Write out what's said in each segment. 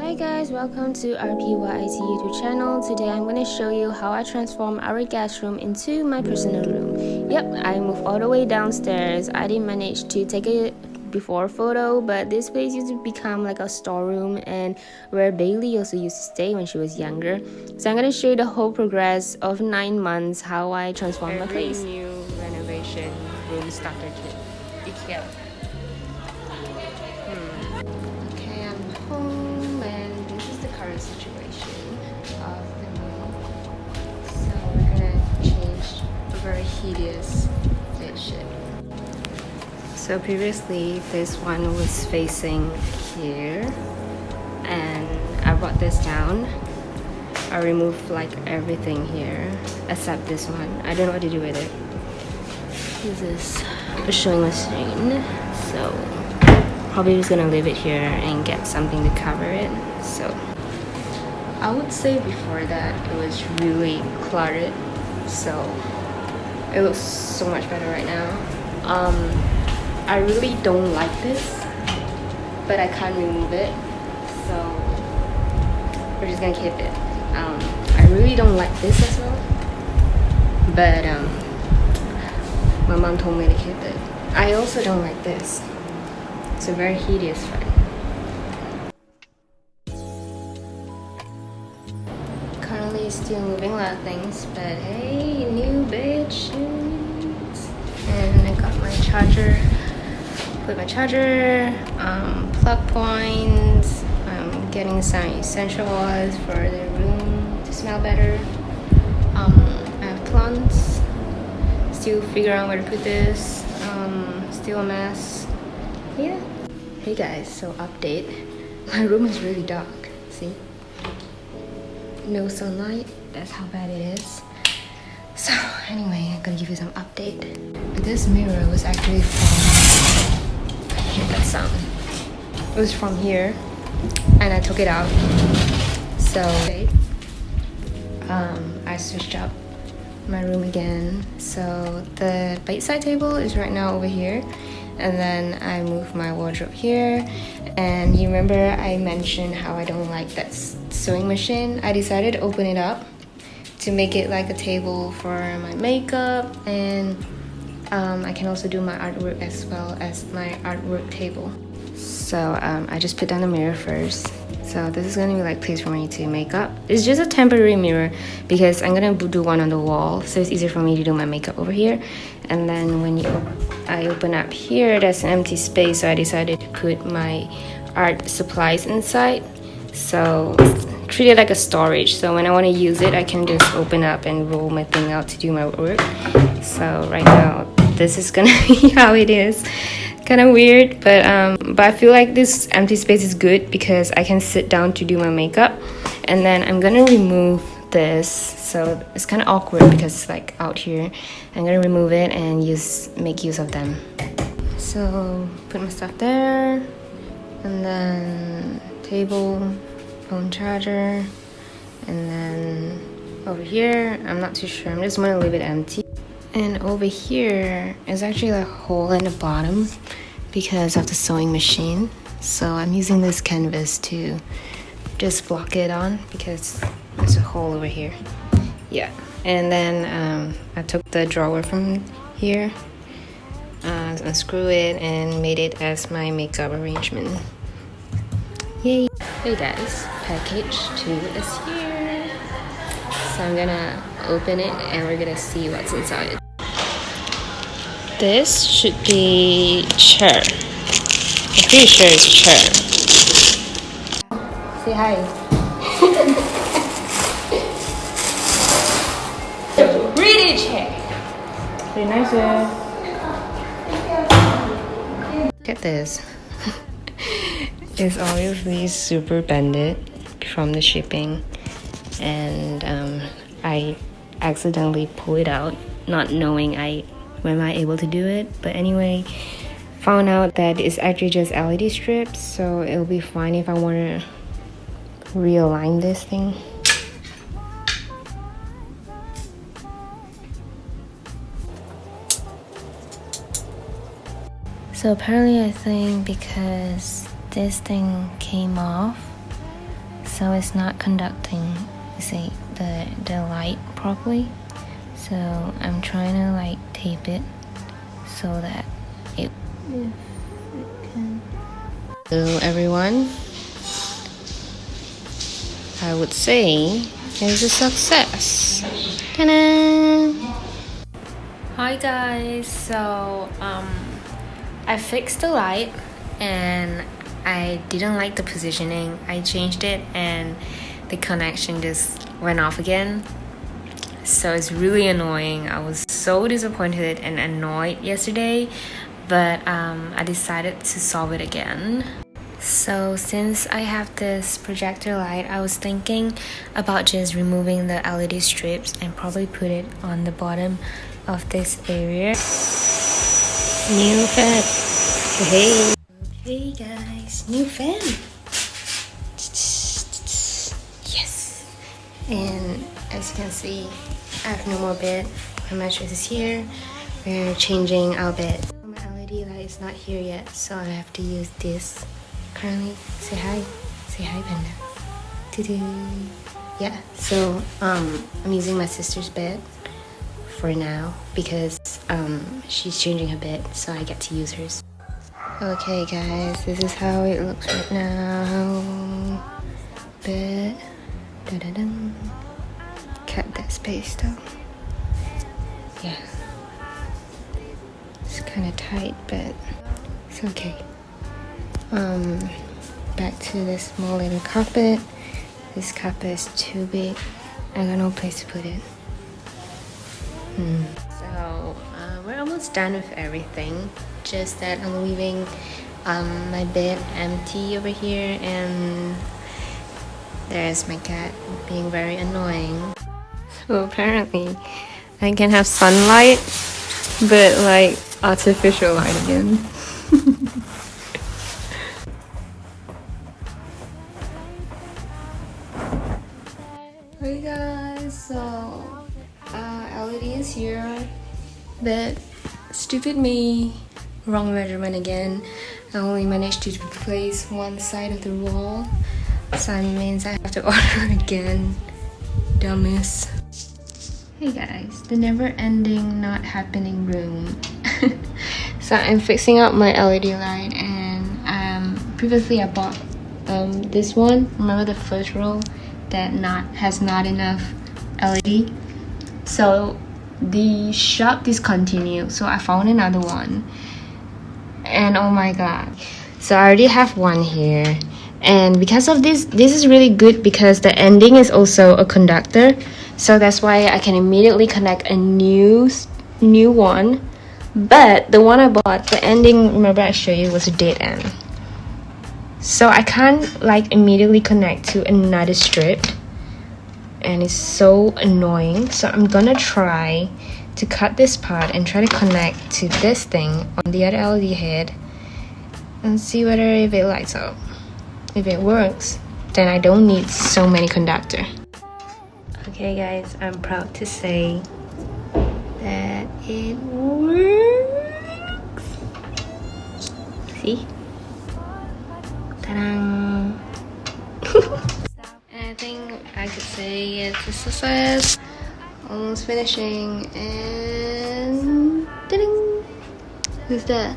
Hi guys, welcome to RPYIT YouTube channel. Today I'm going to show you how I transform our guest room into my personal room. Yep, I moved all the way downstairs. I didn't manage to take a before photo, but this place used to become like a storeroom and where Bailey also used to stay when she was younger. So I'm going to show you the whole progress of 9 months, how I transformed my place. Every new renovation room starter kit, IKEA. Okay, I'm home and this is the current situation of the room. So we're gonna change a very hideous bedsheet. So previously this one was facing here and I brought this down. I removed like everything here except this one. I don't know what to do with it. This is a sewing machine, so probably just gonna leave it here and get something to cover it. So I would say before that it was really cluttered, so it looks so much better right now. I really don't like this, but I can't remove it, so we're just gonna keep it. I really don't like this as well, but my mom told me to keep it. I also don't like this. It's a very hideous one. Currently still moving a lot of things, but hey, new bed sheets. And I got my charger. Put my charger, plug points. I'm getting some essential oils for the room to smell better. I have plants. Still figuring out where to put this. Still a mess. Yeah. Hey guys, so update. My room is really dark. See? No sunlight. That's how bad it is. So anyway, I'm gonna give you some update. This mirror was actually from, I hear that sound. It was from here and I took it out. So I switched up my room again. So the bedside table is right now over here, and then I moved my wardrobe here. And you remember I mentioned how I don't like that sewing machine. I decided to open it up to make it like a table for my makeup, and I can also do my artwork as well as my artwork table. So I just put down the mirror first. So this is going to be like place for me to make up. It's just a temporary mirror because I'm going to do one on the wall, so it's easier for me to do my makeup over here. And then when I open up here, there's an empty space, so I decided to put my art supplies inside. So treat it like a storage, so when I want to use it I can just open up and roll my thing out to do my work. So right now this is gonna be how it is. Kind of weird, but I feel like this empty space is good because I can sit down to do my makeup. And then I'm gonna remove this, so it's kind of awkward because it's like out here. I'm gonna remove it and make use of them. So put my stuff there, and then table, phone charger, and then over here I'm not too sure, I'm just gonna leave it empty. And over here is actually a hole in the bottom because of the sewing machine, so I'm using this canvas to just block it on because there's a hole over here. Yeah. And then I took the drawer from here, unscrew it, and made it as my makeup arrangement. Yay! Hey guys, package 2 is here. So I'm gonna open it and we're gonna see what's inside. This should be chair. I'm pretty sure it's chair. Say hi. Pretty chair. Pretty nice. Look at this. It's obviously super bended from the shipping, and I accidentally pulled it out, not knowing when I able to do it. But anyway, found out that it's actually just LED strips, so it'll be fine if I want to realign this thing. So apparently I think because this thing came off, so it's not conducting, say, the light properly. So I'm trying to like tape it so that it can. Hello everyone, I would say it's a success. Ta-da! Hi guys, so I fixed the light and I didn't like the positioning. I changed it and the connection just went off again. So it's really annoying. I was so disappointed and annoyed yesterday, but I decided to solve it again. So since I have this projector light, I was thinking about just removing the LED strips and probably put it on the bottom of this area. New fan. Hey guys, new fan. Yes. And as you can see, I have no more bed. My mattress is here. We're changing our bed. My LED light is not here yet, so I have to use this currently. Say hi. Say hi, Panda. Doo-doo. Yeah, so I'm using my sister's bed for now because she's changing her bed, so I get to use hers. Okay guys, this is how it looks right now. Bed. Da-da-dum. Cut that space though. Yeah, it's kind of tight, but it's okay. Back to this small little carpet. This carpet is too big. I got no place to put it. So we're almost done with everything. Just that I'm leaving my bed empty over here, and there's my cat being very annoying. So apparently I can have sunlight, but like artificial light again. Hey guys, so LED is here, but stupid me, wrong measurement again. I only managed to replace one side of the wall, so that means I have to order again. Dumbass. Hey guys, the never-ending, not happening room. So I'm fixing up my LED light, and previously I bought this one. Remember the first row that has not enough LED? So the shop discontinued, so I found another one, and oh my god, so I already have one here. And because of this is really good because the ending is also a conductor, so that's why I can immediately connect a new one. But the one I bought, the ending, remember I showed you, was a dead end, so I can't like immediately connect to another strip, and it's so annoying. So I'm gonna try to cut this part and try to connect to this thing on the other LED head and see whether if it lights up. If it works, then I don't need so many conductor. Okay guys, I'm proud to say that it works. See? Ta-da! And I think I could say it's a success. Almost finishing, and ding! Who's that?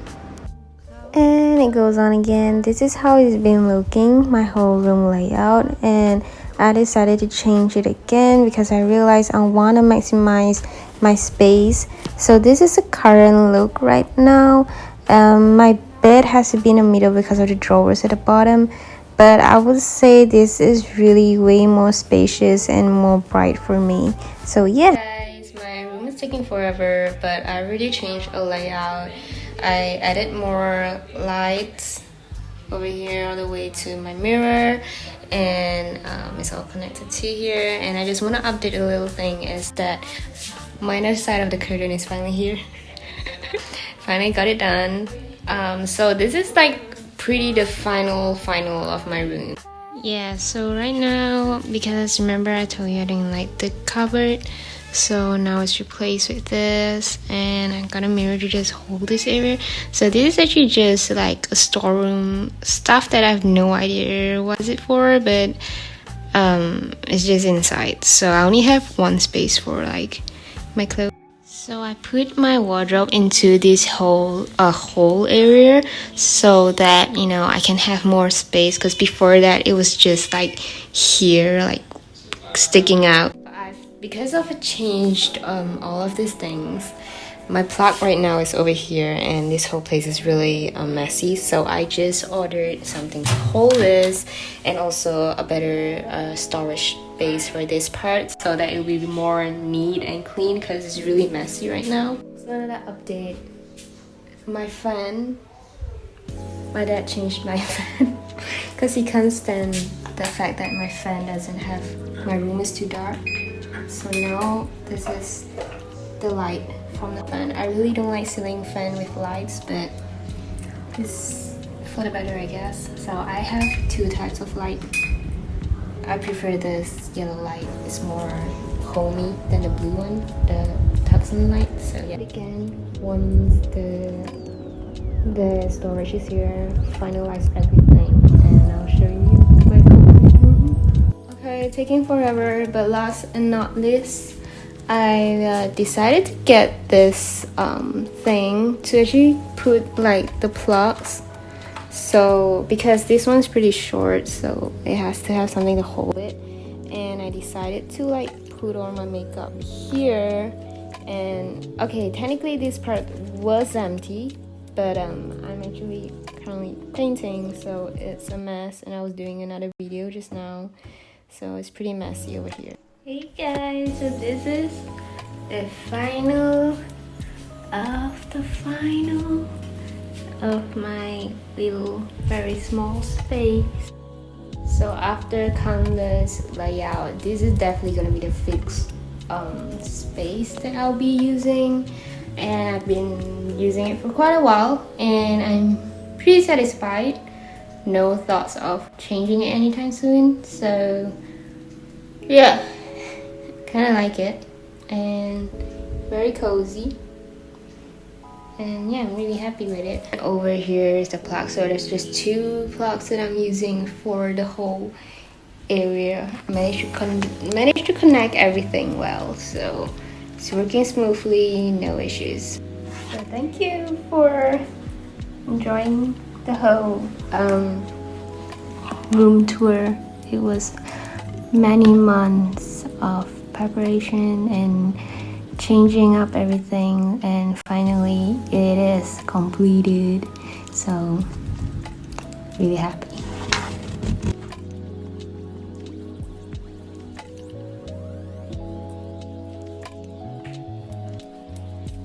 And it goes on again. This is how it's been looking, my whole room layout, and I decided to change it again because I realized I want to maximize my space. So this is the current look right now. My bed has to be in the middle because of the drawers at the bottom, but I would say this is really way more spacious and more bright for me. So yeah guys, my room is taking forever, but I already changed a layout. I added more lights over here all the way to my mirror, and it's all connected to here. And I just want to update a little thing is that my other side of the curtain is finally here. Finally got it done. So this is like pretty the final of my room. Yeah, so right now, because remember I told you I didn't like the cupboard, so now it's replaced with this, and I got a mirror to just hold this area. So this is actually just like a storeroom stuff that I have no idea what is it for, but it's just inside, so I only have one space for like my clothes. So I put my wardrobe into this whole area so that, you know, I can have more space, because before that it was just like here, like sticking out. Because I've changed all of these things, my plug right now is over here and this whole place is really messy, so I just ordered something to hold this and also a better storage space for this part so that it will be more neat and clean, because it's really messy right now. So another update, my fan, my dad changed my fan because he can't stand the fact that my fan doesn't have, my room is too dark. So now this is the light from the fan. I really don't like ceiling fan with lights, but this for the better, I guess. So I have two types of light. I prefer this yellow light. It's more homey than the blue one, the tungsten light. So yeah. Again, once the storage is here, finalize everything, and I'll show you my complete room. Okay, taking forever, but last and not least, I decided to get this thing to actually put like the plugs. So because this one's pretty short, so it has to have something to hold it, and I decided to like put all my makeup here. And okay, technically this part was empty, but I'm actually currently painting, so it's a mess, and I was doing another video just now, so it's pretty messy over here. Hey guys, so this is the final of my little very small space. So after countless layout, this is definitely gonna be the fixed space that I'll be using, and I've been using it for quite a while and I'm pretty satisfied. No thoughts of changing it anytime soon, so yeah, kind of like it and very cozy, and yeah, I'm really happy with it. Over here is the plug, so there's just two plugs that I'm using for the whole area. I managed to connect everything well, so it's working smoothly, no issues. So thank you for enjoying the whole room tour. It was many months of preparation and changing up everything, and finally it is completed, so really happy.